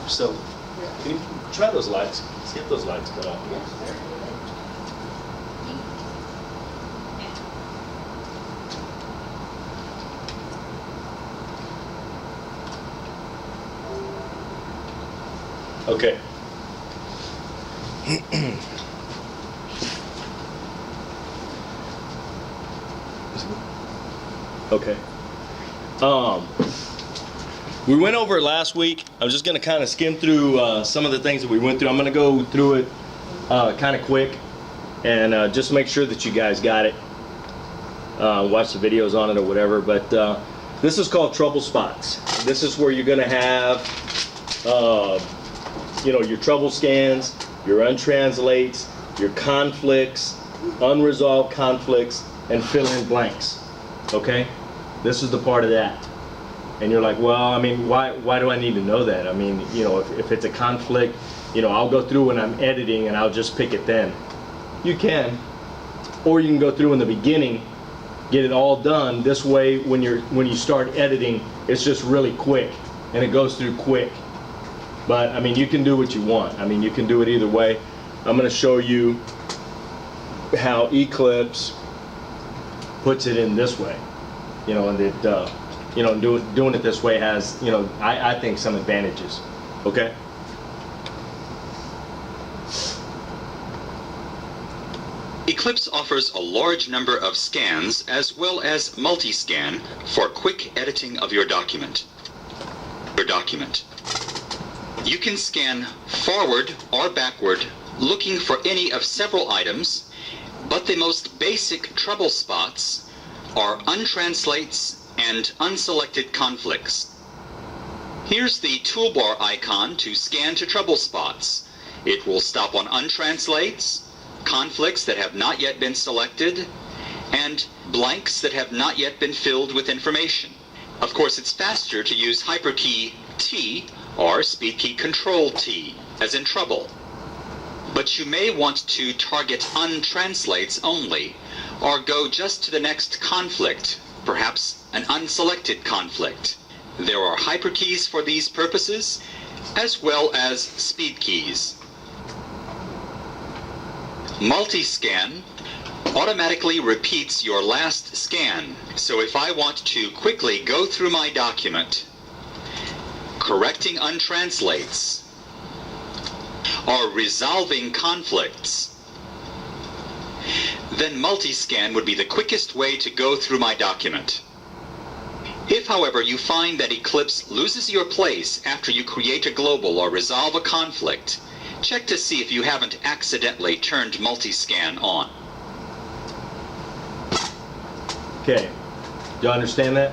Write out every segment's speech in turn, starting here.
So, can you try those lights? See if those lights go off. Okay. Okay. We went over it last week. I'm just going to kind of skim through some of the things that we went through. I'm going to go through it kind of quick and just make sure that you guys got it. Watch the videos on it or whatever. But this is called trouble spots. This is where you're going to have your trouble scans, your untranslates, your conflicts, unresolved conflicts, and fill-in blanks. Okay? This is the part of that. And you're like, well, I mean, why do I need to know that? I mean, if it's a conflict, I'll go through when I'm editing and I'll just pick it then. You can. Or you can go through in the beginning, get it all done. This way, when you start editing, it's just really quick and it goes through quick. But I mean, you can do what you want. I mean, you can do it either way. I'm going to show you how Eclipse puts it in this way. And it doing it this way has, I think some advantages. Okay? Eclipse offers a large number of scans as well as multi-scan for quick editing of your document. You can scan forward or backward looking for any of several items, but the most basic trouble spots are untranslates and unselected conflicts. Here's the toolbar icon to scan to trouble spots. It will stop on untranslates, conflicts that have not yet been selected, and blanks that have not yet been filled with information. Of course, it's faster to use hyperkey T or speed key Control T, as in trouble. But you may want to target untranslates only, or go just to the next conflict, perhaps an unselected conflict. There are hyperkeys for these purposes, as well as speed keys. Multi-scan automatically repeats your last scan. So if I want to quickly go through my document, correcting untranslates, or resolving conflicts, then multi-scan would be the quickest way to go through my document. If, however, you find that Eclipse loses your place after you create a global or resolve a conflict, check to see if you haven't accidentally turned multi-scan on. Okay, do you understand that?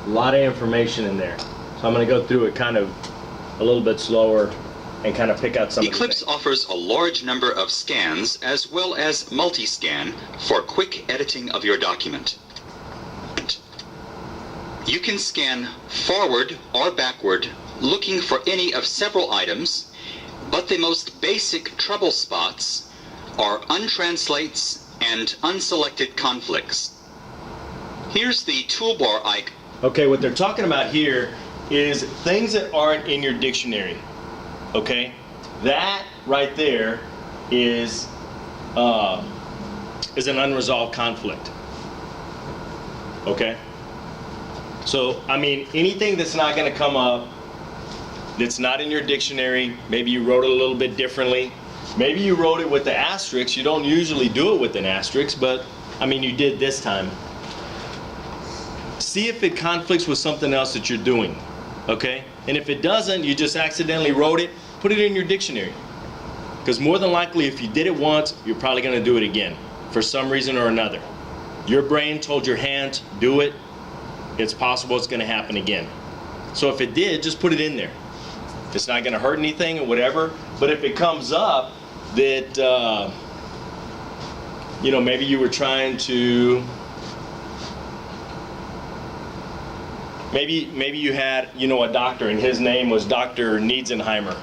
A lot of information in there. So I'm going to go through it kind of a little bit slower and kind of pick out some Eclipse of the things. offers a large number of scans as well as multi-scan for quick editing of your document. You can scan forward or backward looking for any of several items, but the most basic trouble spots are untranslates and unselected conflicts. Here's the toolbar icon. Okay, what they're talking about here is things that aren't in your dictionary. Okay, that right there is an unresolved conflict. Okay, so I mean, anything that's not going to come up, that's not in your dictionary, maybe you wrote it a little bit differently, maybe you wrote it with the asterisk. You don't usually do it with an asterisk, but I mean, you did this time. See if it conflicts with something else that you're doing. Okay, and if it doesn't, you just accidentally wrote it, put it in your dictionary, because more than likely if you did it once, you're probably going to do it again for some reason or another. Your brain told your hand do it, it's possible it's going to happen again. So if it did, just put it in there. It's not going to hurt anything or whatever. But if it comes up that maybe you were trying to, maybe you had a doctor and his name was Dr. Needsenheimer,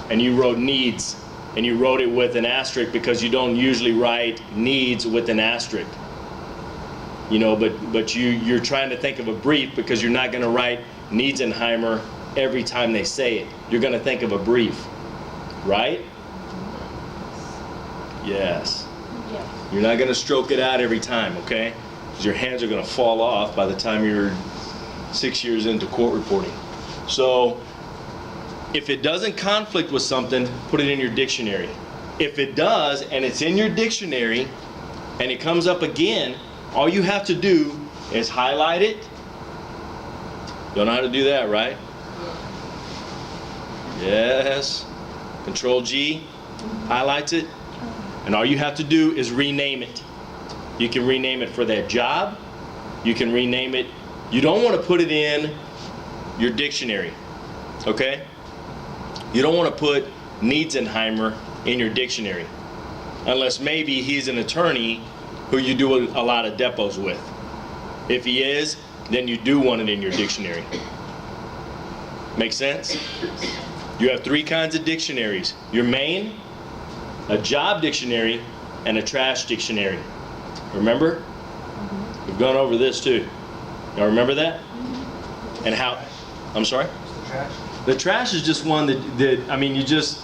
and you wrote needs and you wrote it with an asterisk because you don't usually write needs with an asterisk. But you're trying to think of a brief because you're not going to write Needsenheimer every time they say it. You're going to think of a brief, right? Yes. Yeah. You're not going to stroke it out every time, okay? Because your hands are going to fall off by the time you're 6 years into court reporting. So if it doesn't conflict with something, put it in your dictionary. If it does, and it's in your dictionary, and it comes up again, all you have to do is highlight it. You know how to do that, right? Yes. Control G, highlights it. And all you have to do is rename it. You can rename it for that job. You can rename it. You don't want to put it in your dictionary, okay? You don't want to put Niedzenheimer in your dictionary, unless maybe he's an attorney who you do a lot of depots with. If he is, then you do want it in your dictionary. Make sense? You have 3 kinds of dictionaries. Your main, a job dictionary, and a trash dictionary. Remember? We've gone over this too. Y'all remember that? And how, I'm sorry? The trash? The trash is just one that I mean, you just,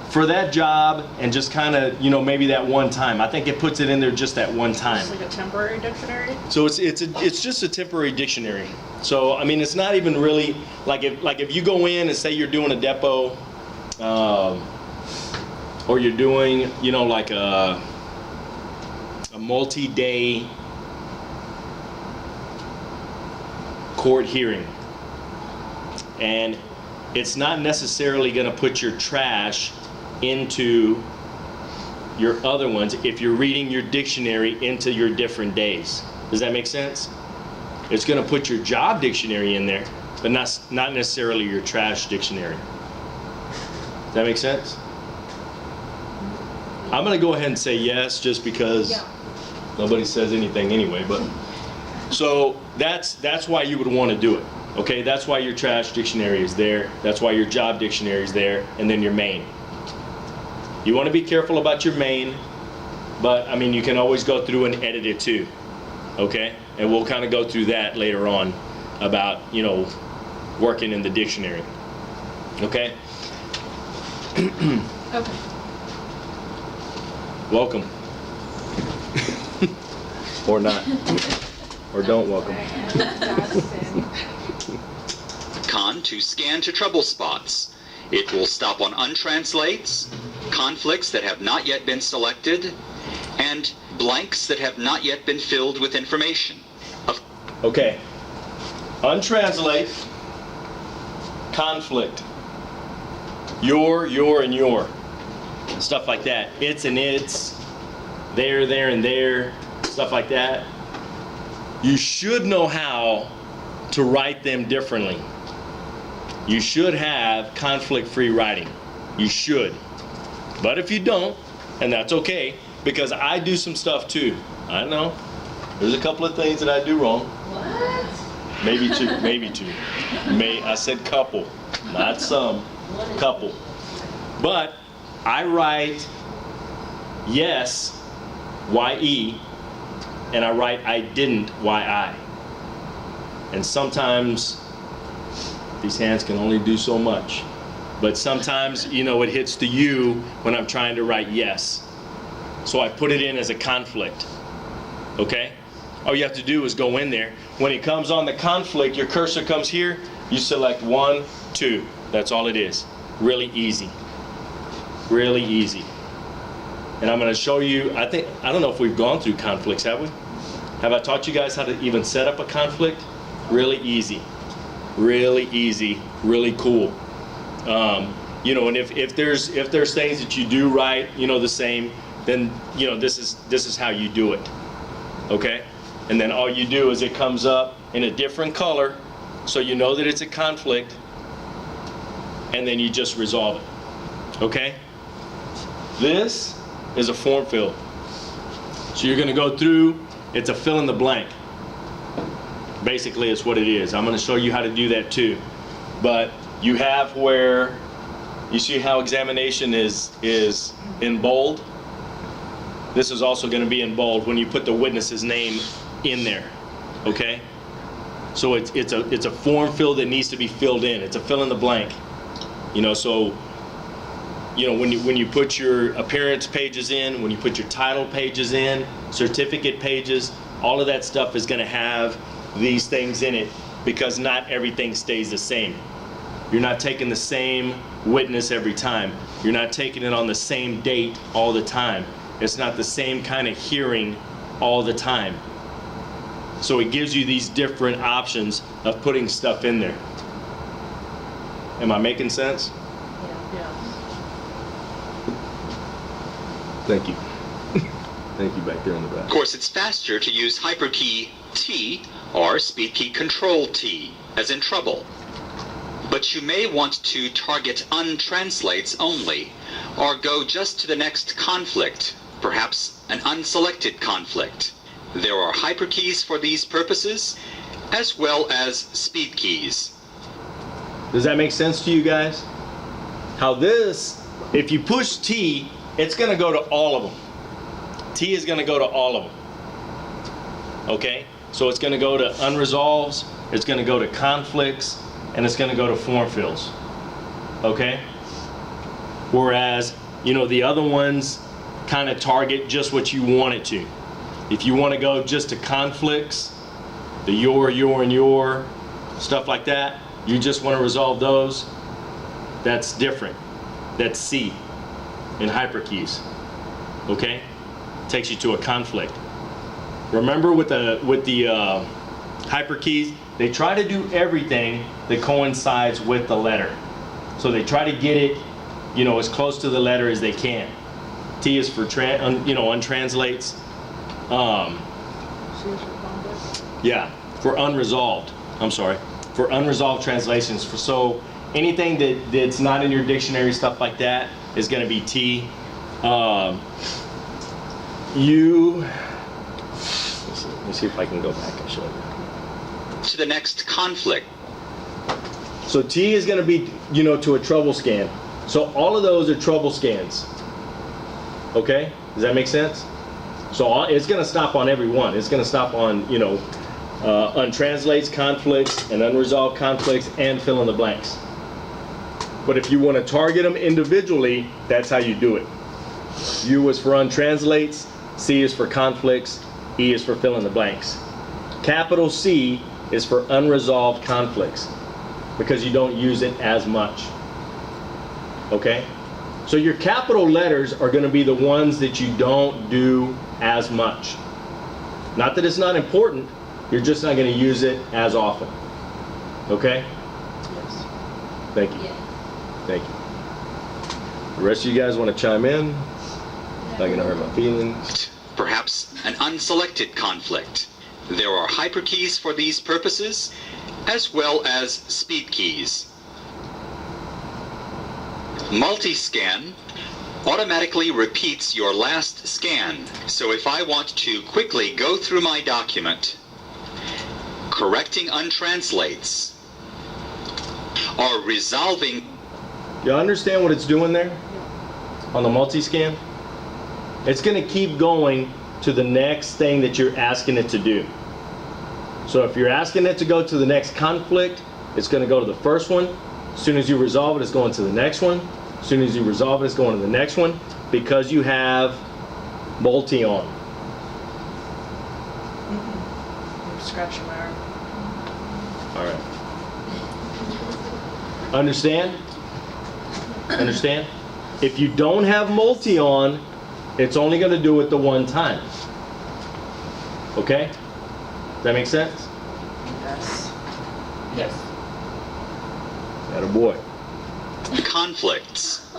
for that job and just kind of, you know, maybe that one time. I think it puts it in there just that one time. It's like a temporary dictionary? So it's just a temporary dictionary. So I mean, it's not even really like if you go in and say you're doing a depot, or you're doing, you know, like a multi-day court hearing, and it's not necessarily going to put your trash into your other ones if you're reading your dictionary into your different days. Does that make sense? It's going to put your job dictionary in there, but not necessarily your trash dictionary. Does that make sense? I'm going to go ahead and say yes, just because nobody says anything anyway. But so that's why you would want to do it. Okay, that's why your trash dictionary is there. That's why your job dictionary is there, and then your main. You want to be careful about your main, but I mean, you can always go through and edit it too. Okay, and we'll kind of go through that later on about, you know, working in the dictionary. Okay. Okay. Welcome. Or not. Or don't welcome. Con to scan to trouble spots. It will stop on untranslates, conflicts that have not yet been selected, and blanks that have not yet been filled with information. Okay. Untranslate, conflict. Your, and your. Stuff like that. It's and it's. There, and there. Stuff like that. You should know how to write them differently. You should have conflict-free writing. You should. But if you don't, and that's okay, because I do some stuff too. I know. There's a couple of things that I do wrong. What? Maybe two. Maybe two. I said couple, not some. Couple. But I write yes, Y-E, and I write I didn't, Y-I. And sometimes these hands can only do so much. But sometimes, you know, it hits the U when I'm trying to write yes. So I put it in as a conflict. Okay? All you have to do is go in there. When it comes on the conflict, your cursor comes here, you select 1, 2. That's all it is. Really easy. Really easy. And I'm going to show you, I don't know if we've gone through conflicts, have we? Have I taught you guys how to even set up a conflict? Really easy. Really easy. Really cool. You know, and if there's things that you do right, you know, the same, then, you know, this is how you do it. Okay? And then all you do is it comes up in a different color, so you know that it's a conflict, and then you just resolve it. Okay? This is a form fill. So you're going to go through, it's a fill in the blank. Basically, it's what it is. I'm going to show you how to do that too. But you have where, you see how examination is in bold? This is also going to be in bold when you put the witness's name in there. Okay? So it's a form field that needs to be filled in. It's a fill in the blank. You know, so when you put your appearance pages in, when you put your title pages in, certificate pages, all of that stuff is going to have these things in it because not everything stays the same. You're not taking the same witness every time. You're not taking it on the same date all the time. It's not the same kind of hearing all the time. So it gives you these different options of putting stuff in there. Am I making sense? Yeah. Thank you. Thank you back there in the back. Of course, it's faster to use hyperkey T or speed key control T, as in trouble. But you may want to target untranslates only, or go just to the next conflict, perhaps an unselected conflict. There are hyperkeys for these purposes, as well as speed keys. Does that make sense to you guys? How this, if you push T, it's going to go to all of them. T is going to go to all of them. Okay? So it's going to go to unresolveds, it's going to go to conflicts, and it's going to go to form fills. Okay? Whereas, the other ones kind of target just what you want it to. If you want to go just to conflicts, the your, and your, stuff like that, you just want to resolve those, that's different. That's C in hyperkeys. Okay? Takes you to a conflict. Remember with the hyperkeys, they try to do everything that coincides with the letter. So they try to get it, as close to the letter as they can. T is for untranslates. Yeah, for unresolved. I'm sorry, for unresolved translations. So anything that's not in your dictionary, stuff like that, is going to be T. Let me see if I can go back and show you. To the next conflict. So T is going to be, to a trouble scan. So all of those are trouble scans. Okay? Does that make sense? So it's going to stop on every one. It's going to stop on, untranslates, conflicts, and unresolved conflicts, and fill in the blanks. But if you want to target them individually, that's how you do it. U is for untranslates, C is for conflicts, E is for fill in the blanks. Capital C is for unresolved conflicts because you don't use it as much. Okay? So your capital letters are going to be the ones that you don't do as much. Not that it's not important, you're just not going to use it as often. Okay? Yes. Thank you. Yeah. Thank you. The rest of you guys want to chime in? Not going to hurt my feelings. Perhaps an unselected conflict. There are hyperkeys for these purposes, as well as speed keys. Multiscan automatically repeats your last scan. So if I want to quickly go through my document, correcting untranslates, or resolving... You understand what it's doing there? On the multi-scan? It's going to keep going to the next thing that you're asking it to do. So if you're asking it to go to the next conflict, it's going to go to the first one. As soon as you resolve it, it's going to the next one. As soon as you resolve it, it's going to the next one, because you have multi on. I'm scratching my arm. All right. Understand? Understand? If you don't have multi on, it's only going to do it the one time. Okay? Does that make sense? Yes. Yes. Attaboy. conflicts.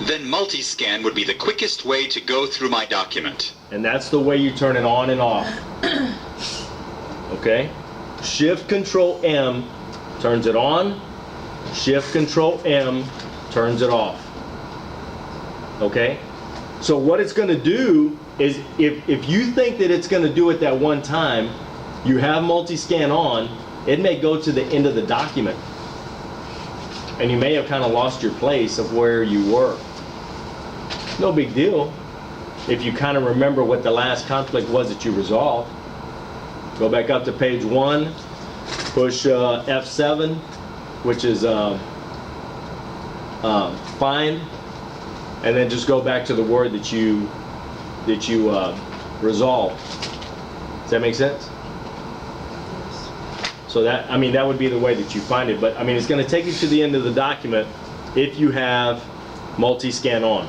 Then multiscan would be the quickest way to go through my document. And that's the way you turn it on and off. Okay? Shift Control M turns it on. Shift Control M turns it off. Okay? So what it's going to do is, if you think that it's going to do it that one time, you have multi-scan on, it may go to the end of the document. And you may have kind of lost your place of where you were. No big deal if you kind of remember what the last conflict was that you resolved. Go back up to page 1, push F7, which is find, and then just go back to the word that you resolve. Does that make sense? Yes. So that, I mean, that would be the way that you find it. But I mean, it's going to take you to the end of the document if you have multi-scan on.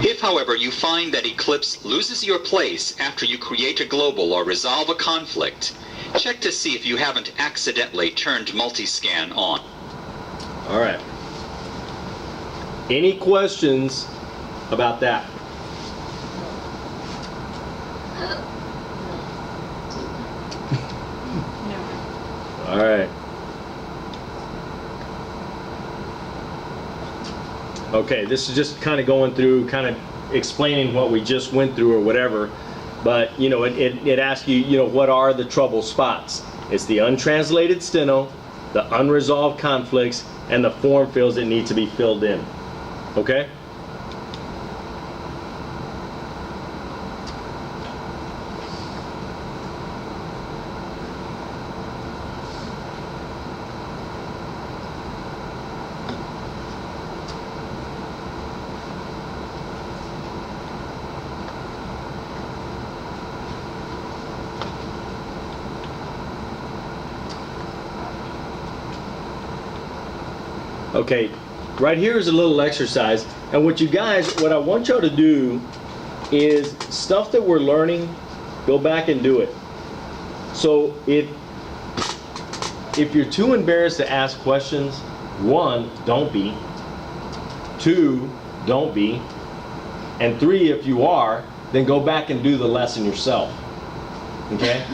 If, however, you find that Eclipse loses your place after you create a global or resolve a conflict, check to see if you haven't accidentally turned multiscan on. All right. Any questions about that? No. All right. Okay, this is just kind of going through, kind of explaining what we just went through or whatever. But, you know, it asks you, you know, what are the trouble spots? It's the untranslated steno, the unresolved conflicts, and the form fields that need to be filled in. Okay? Okay, right here is a little exercise, and what I want y'all to do is stuff that we're learning, go back and do it. So if you're too embarrassed to ask questions, 1, don't be. 2, don't be. And 3, if you are, then go back and do the lesson yourself. Okay?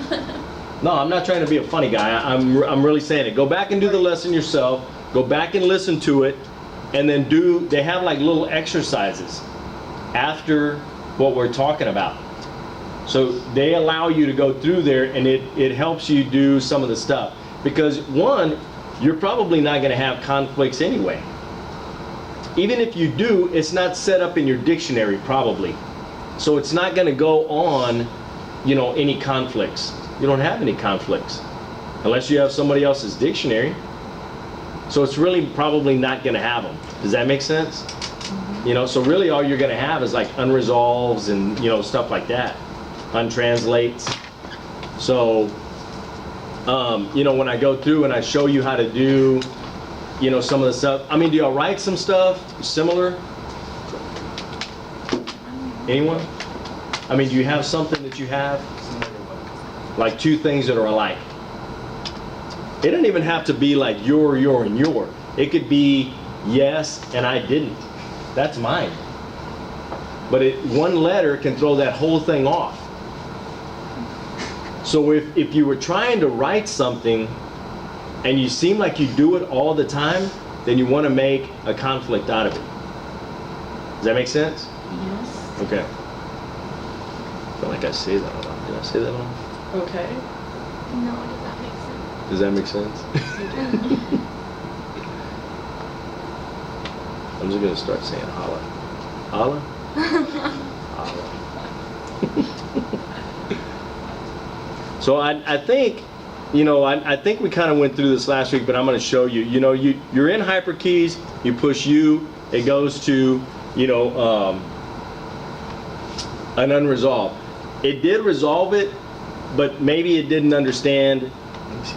No, I'm not trying to be a funny guy. I'm really saying it. Go back and do the lesson yourself. Go back and listen to it, and then they have like little exercises after what we're talking about. So they allow you to go through there, and it helps you do some of the stuff. Because 1, you're probably not going to have conflicts anyway. Even if you do, it's not set up in your dictionary probably. So it's not going to go on, you know, any conflicts. You don't have any conflicts unless you have somebody else's dictionary. So it's really probably not going to have them. Does that make sense? You know, so really all you're going to have is like unresolves and, you know, stuff like that. Untranslates. So, you know, when I go through and I show you how to do, you know, some of the stuff. I mean, do y'all write some stuff similar? Anyone? I mean, do you have something that you have? Like 2 things that are alike. It doesn't even have to be like your, and your. It could be yes and I didn't. That's mine. But 1 letter can throw that whole thing off. So if you were trying to write something and you seem like you do it all the time, then you want to make a conflict out of it. Does that make sense? Yes. Okay. I feel like I say that a lot. Did I say that a lot? Okay. No, does that make sense? Does that make sense? I'm just gonna start saying holla. Holla? Holla. So I think, you know, I think we kind of went through this last week, but I'm gonna show you. You know, you're in HyperKeys, you push U, it goes to, you know, an unresolved. It did resolve it, but maybe it didn't understand. Let me see.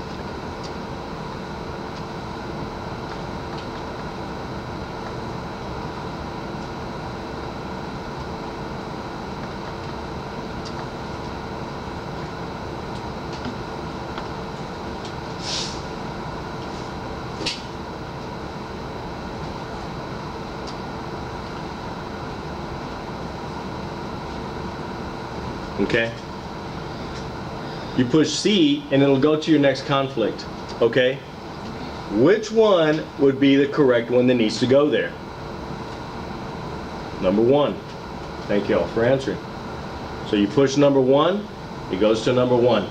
Okay? You push C and it'll go to your next conflict. Okay? Which one would be the correct one that needs to go there? Number 1. Thank you all for answering. So you push number 1, it goes to number 1.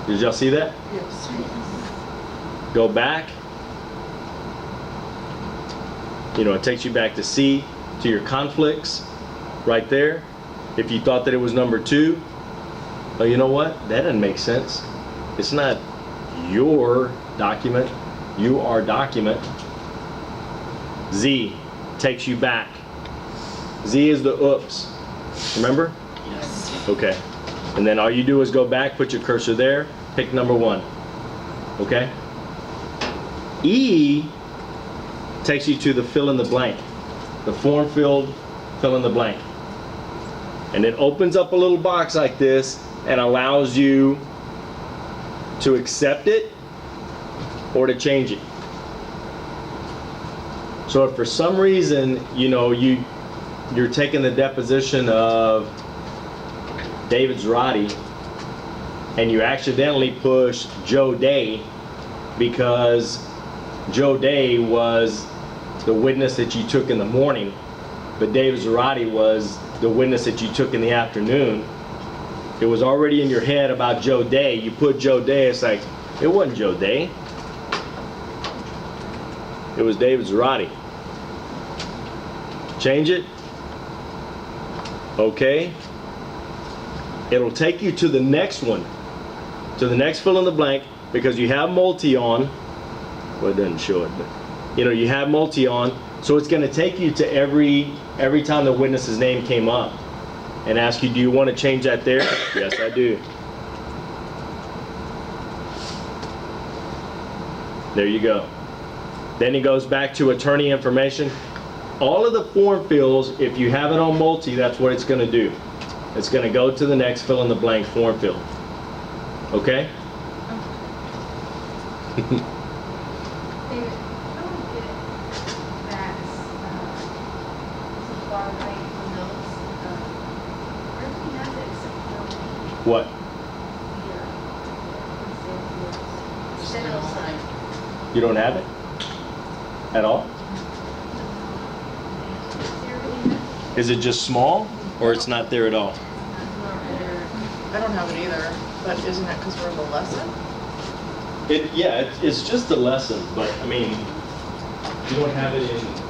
Did y'all see that? Yes. Go back. You know, it takes you back to C, to your conflicts, right there. If you thought that it was number 2, oh, you know what? That doesn't make sense. It's not your document. You are document. Z takes you back. Z is the oops. Remember? Yes. Okay. And then all you do is go back, put your cursor there, pick number 1. Okay? E takes you to the fill in the blank. The form field, fill in the blank. And it opens up a little box like this and allows you to accept it or to change it. So if for some reason, you know, you're taking the deposition of David Zarate and you accidentally push Joe Day because Joe Day was the witness that you took in the morning, but David Zarate was the witness that you took in the afternoon. It was already in your head about Joe Day. You put Joe Day, it's like, it wasn't Joe Day. It was David Zarate. Change it. Okay. It'll take you to the next one, to the next fill in the blank, because you have multi on. Well, it doesn't show it, but you know, you have multi on, so it's going to take you to every time the witness's name came up and ask you, do you want to change that there? Yes, I do. There you go. Then he goes back to attorney information. All of the form fills, if you have it on multi, that's what it's going to do. It's going to go to the next fill in the blank form fill. Okay? David, how would get that so far right on those? Where do we have it except for What? the shadow sign? You don't have it? At all? Is it just small, or it's not there at all? I don't have it either, but isn't that because we're in the lesson? It's just a lesson, but I mean, you don't have it in.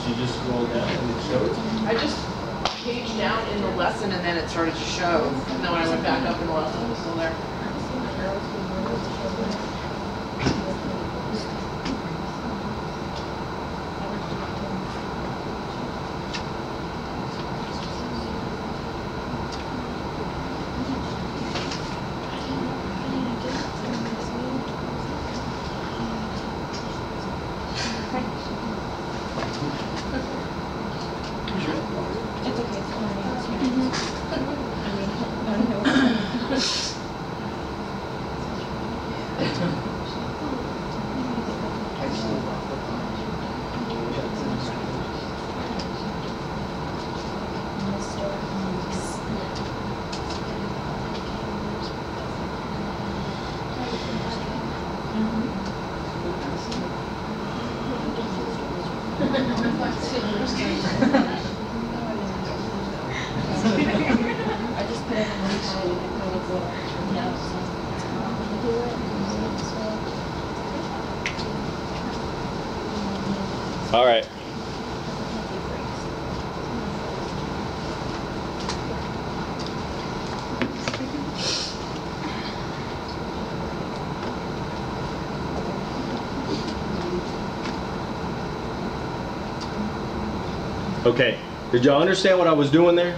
You just scroll down and it shows. I just paged down in the lesson and then it started to show. And then when I went back up in the lesson, it was still there. I just put everyone All right. Okay, did y'all understand what I was doing there?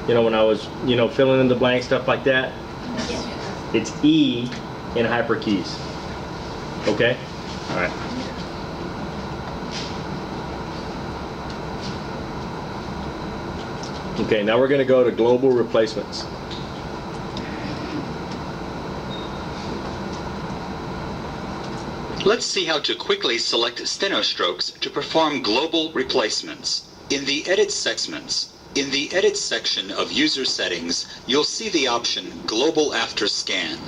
You know, when I was, filling in the blank, stuff like that? It's E in hyperkeys. Okay? All right. Okay, now we're going to go to global replacements. Let's see how to quickly select steno strokes to perform global replacements. In the Edit section of User Settings, you'll see the option Global After Scan.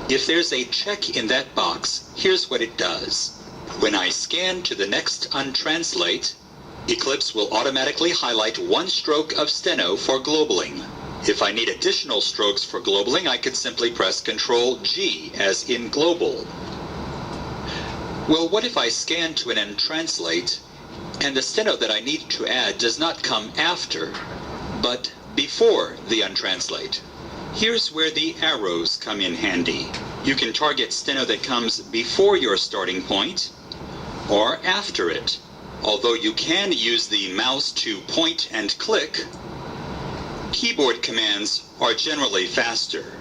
If there's a check in that box, here's what it does. When I scan to the next untranslate, Eclipse will automatically highlight one stroke of steno for globaling. If I need additional strokes for globaling, I could simply press Ctrl G as in global. Well, what if I scan to an untranslate and the steno that I need to add does not come after, but before the untranslate? Here's where the arrows come in handy. You can target steno that comes before your starting point or after it. Although you can use the mouse to point and click, keyboard commands are generally faster.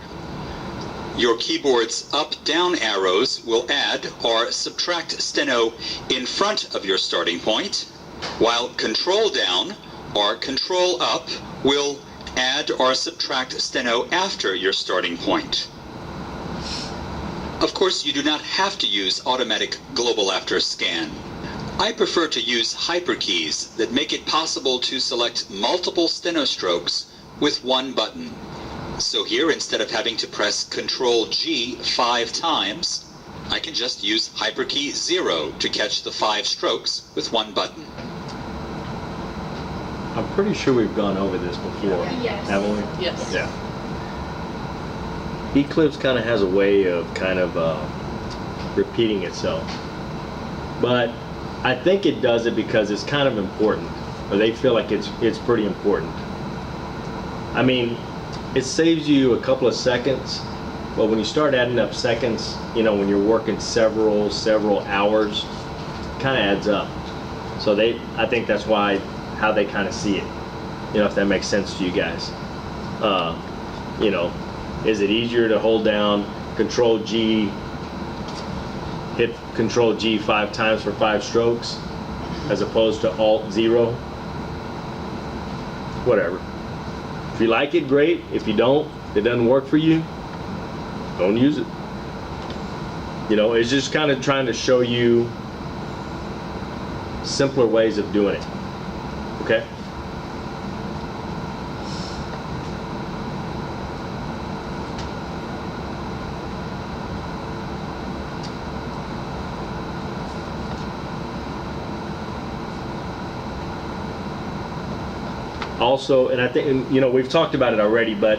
Your keyboard's up-down arrows will add or subtract steno in front of your starting point, while Control down or Control up will add or subtract steno after your starting point. Of course, you do not have to use automatic global after scan. I prefer to use hyperkeys that make it possible to select multiple steno strokes with one button. So here, instead of having to press Ctrl G 5 times, I can just use hyperkey 0 to catch the 5 strokes with one button. I'm pretty sure we've gone over this before, Yes. haven't we? Yes. Yeah. Eclipse kind of has a way of repeating itself. But I think it does it because it's kind of important, or they feel like it's pretty important. I mean, it saves you a couple of seconds, but when you start adding up seconds, when you're working several hours, it kind of adds up. So I think that's how they kind of see it. If that makes sense to you guys. Is it easier to hold down Control G, hit Control G 5 times for 5 strokes, as opposed to Alt 0? Whatever. If you like it, great. If you don't, it doesn't work for you, don't use it. It's just kind of trying to show you simpler ways of doing it. Okay? Also, and I think, we've talked about it already, but